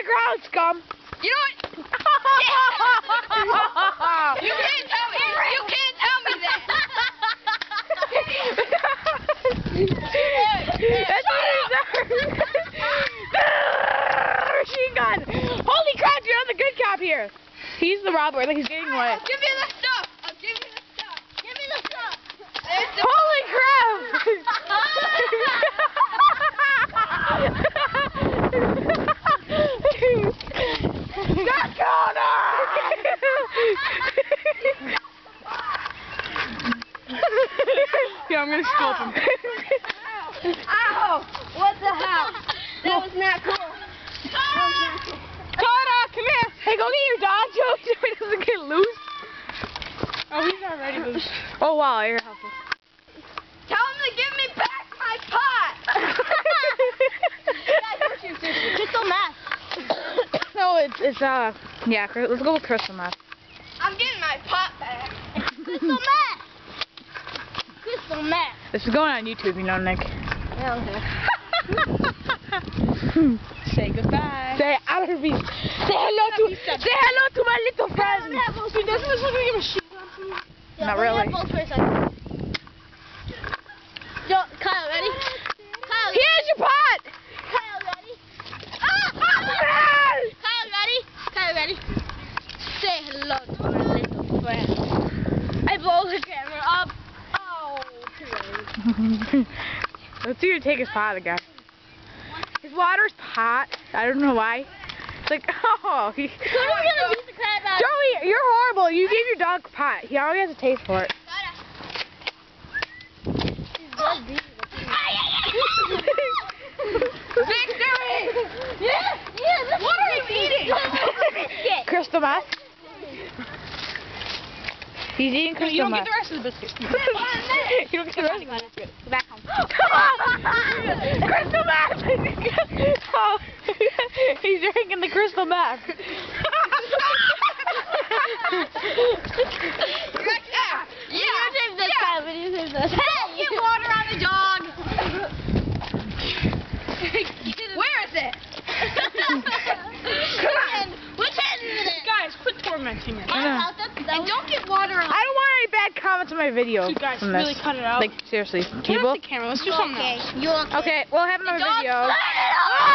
ground, scum. You know what? You can't tell me. You can't tell me that. That's what it deserves. Machine gun. Holy crap, you're on the good cop here. He's the robber. I think he's getting away. I'll give you the stuff. I'll give you the stuff. Give me the stuff. Holy crap. Yeah, I'm gonna scope him. Ow! What the hell? That was not cool. Connor, come here. Hey, go get your dog, Joe, so he doesn't get loose. Oh, he's already loose. Oh, wow, you're helpful. Tell him to give me back my pot. Crystal meth. No, it's yeah, let's go with crystal meth. I'm getting my pot back. Crystal meth. Crystal meth. This is going on YouTube, you know, Nick. I don't care. Say goodbye. Say hello to my little friend. He doesn't look like a machine gun to me. Not really. Yo, Kyle, ready? Kyle, Here's your pot. Kyle, ready? Kyle, ready? Kyle, ready? Say hello to my little friend. I blow the camera up. Oh, too late. Let's see you take his pot again. His water's hot. I don't know why. It's like, oh. Who's gonna beat the crap out of Joey, you're horrible. You gave your dog pot. He always has a taste for it. Victory! Yeah, what are you eating? Crystal meth. He's eating crystal You don't meth. get the rest of the biscuit. You don't get the rest of the biscuit. Go back home. Crystal meth! Oh, he's drinking the crystal meth. Get water on the dog. Where is it? Which hand is it? Guys, quit tormenting me. And don't get water on. I don't want any bad comments on my video. Dude, guys, from this. really cut it out. Like, seriously. Turn People? off the camera. Let's do something else. You okay? Okay, we'll have another Don't video. split it up.